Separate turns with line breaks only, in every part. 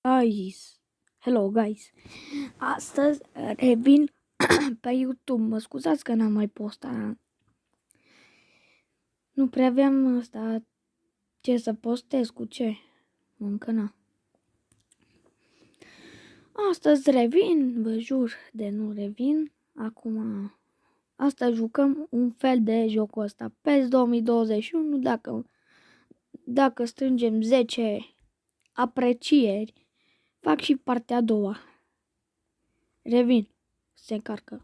Guys, hello guys. Astăzi revin pe YouTube. Mă scuzați că n-am mai postat. Nu prea aveam asta ce să postez, cu ce. Încă n-am. Astăzi revin, vă jur de nu revin. Acum, astăzi jucăm un fel de jocul ăsta. PES 2021, dacă strângem 10 aprecieri, fac și partea a doua. Revin, se încarcă.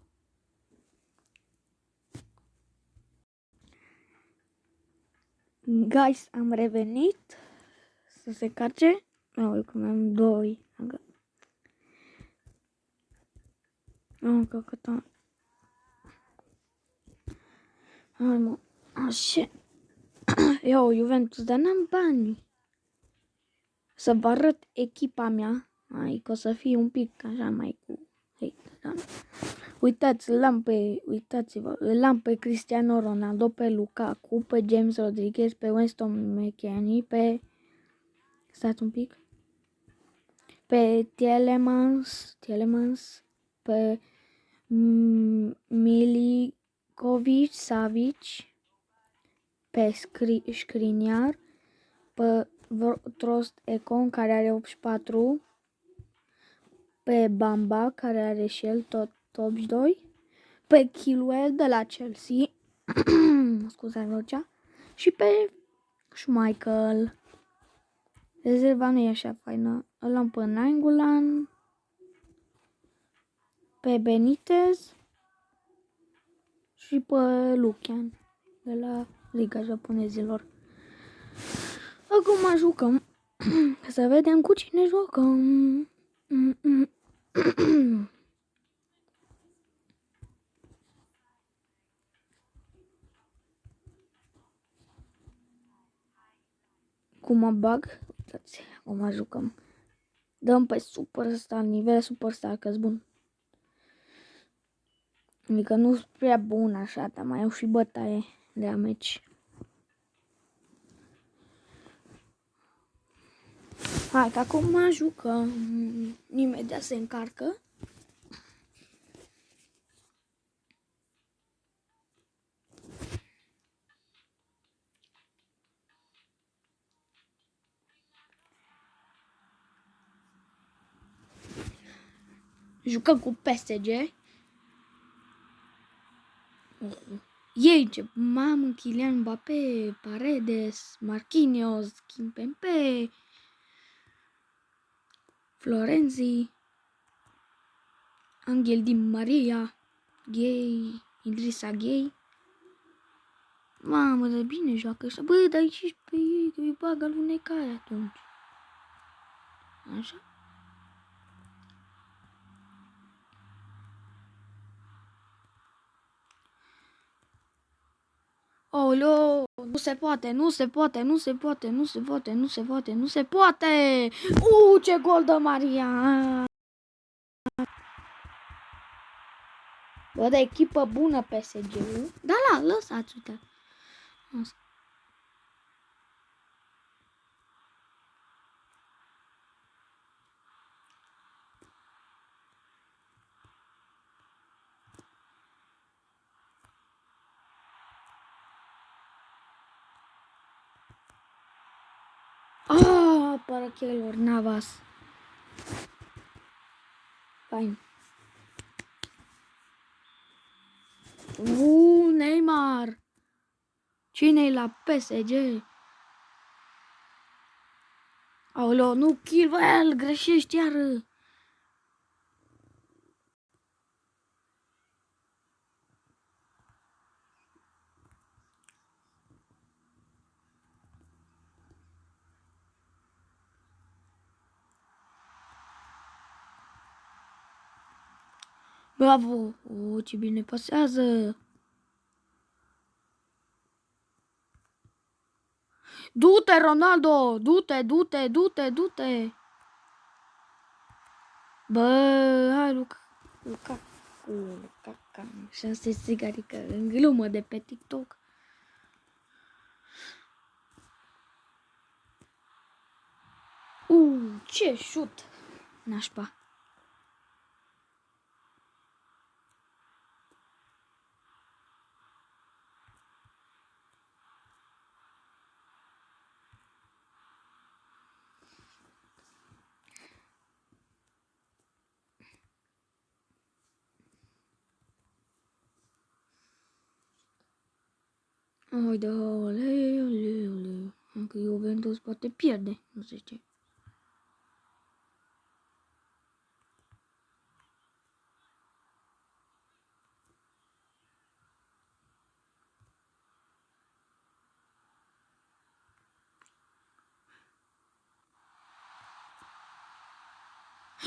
Guys, am revenit să se carce. Că am doi. Încă cât am. Hai mă, așa. Eu, Juventus, dar n-am bani. Să vă arăt echipa mea. Hai, că o să fie un pic așa mai cu hate, da? Uitați-vă, îl am pe Cristiano Ronaldo, pe Lukaku, pe James Rodriguez, pe Winston McKennie, pe... Stați un pic. Pe Tielemans, pe Milikovic, Savic, pe Skriniar, pe Trost Econ, care are 84, pe Bamba, care are și el tot 82, pe Chilwell de la Chelsea, scuzați vocea, și pe Schmeichel. Rezerva nu e așa faină. Îl am pe Nainggolan, pe Benitez și pe Lukian de la Liga Japonezilor. Acum jucăm. Să vedem cu cine jucăm. Cum mă bag? Uitați, acum jucăm. Dăm pe Superstar, nivel Superstar, că-s bun. Adică nu sunt prea bun așa, dar mai au și bătaie de meci. Hai, că acum jucăm. Imediat se încarcă. Jucăm cu PSG. Ei ce, mamă, Kylian Mbappé, Paredes, Marquinhos, Kimpembe, Florenzi, Angel Di Maria, Gay, Idrissa Gay. Mamă, de bine joacă ăștia. Bă, dar și pe ei, că îi bag alunecare atunci. Așa? Oleo, nu se poate, nu se poate, nu se poate, nu se poate, nu se poate, nu se poate. Ce gol de Maria! Bă, de echipă bună PSG-ul. Da, lăsați, uite. Paracheilor, Navas. Fain. Neymar. Cine-i la PSG? Aoleo, nu, Chilwell, greșești iară. Bravo! Ce bine pasează! Du-te, Ronaldo! Du-te! Bă, hai, Lukaku. Și asta e sigarică în glumă de pe TikTok. Ce șut! Nașpa. Haide, ole. Încă Juventus poate pierde, nu se ce.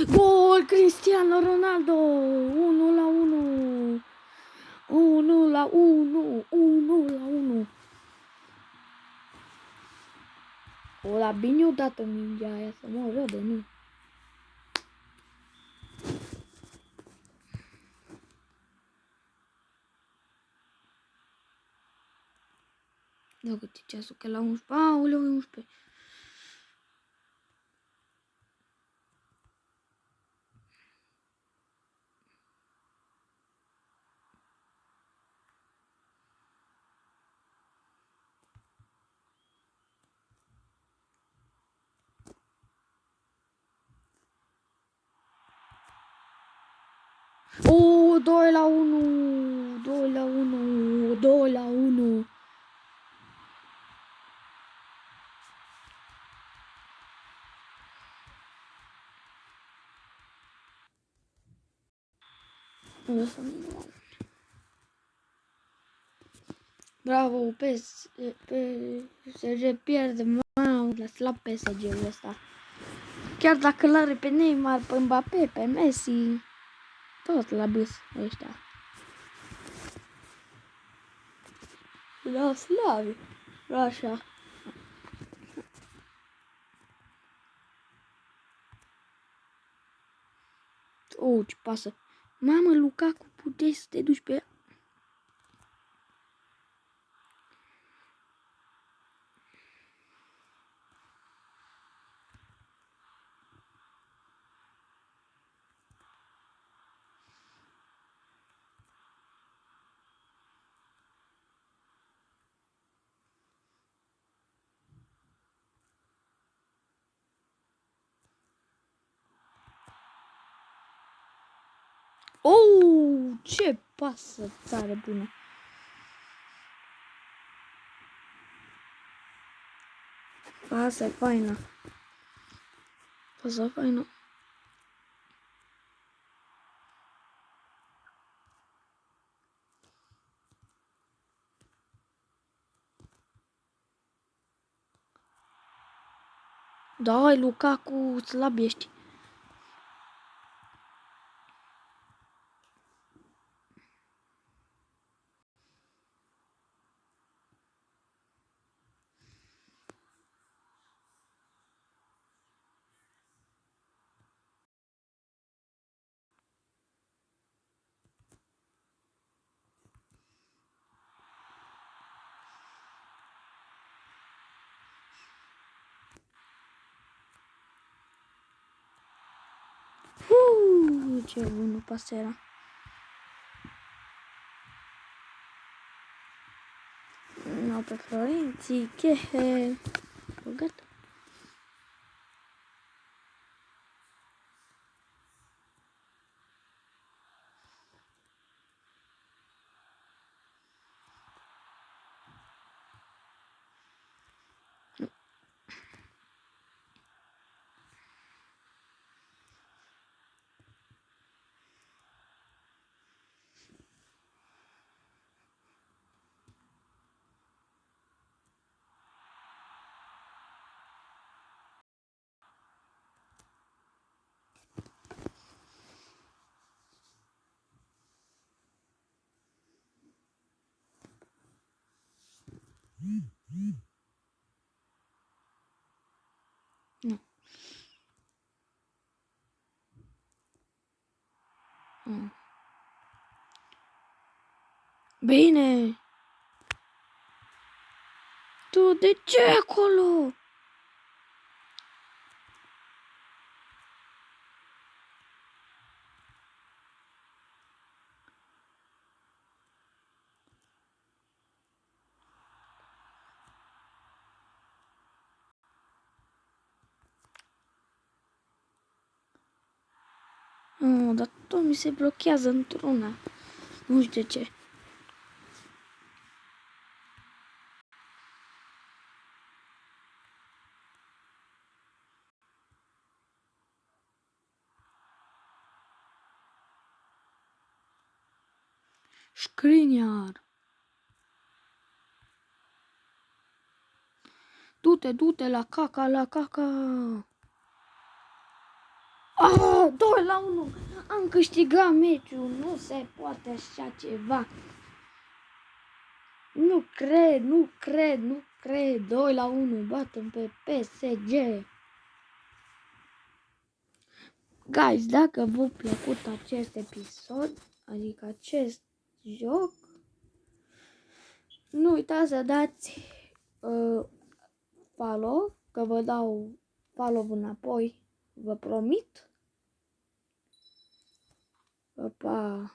Gol Cristiano Ronaldo! 1-1. 1-1. O, la bine odată mingea aia să mă rog de nu. Da, câte ceasul, că la 11. Aoleu, 11. O, 2-1. 2-1. 2-1. Bravo, PSG pierde, mamă, la slab PSG-ul ăsta. Chiar dacă l-are pe Neymar, pe Mbappé, pe Messi, tot la bâs ăștia. La slavi, așa. O, ce pasă. Mamă, Lukaku, puteai să te duci pe ea. Oh, ce pasă tare bună. Pasă faină. Pasă faină. Da, Lukaku, slab ești. Ce bună pasă era. No, pe Florenții, Chehe. Gata. Nu. Bine. Tu de ce acolo? Dar tot mi se blochează într-una. Nu știu de ce. Scriniar. Du-te la caca. Ah, 2-1. Am câștigat meciul. Nu se poate așa ceva. Nu cred. 2-1. Batem pe PSG. Guys, dacă v-a plăcut acest episod, adică acest joc, nu uitați să dați follow, că vă dau follow înapoi, vă promit. Pa!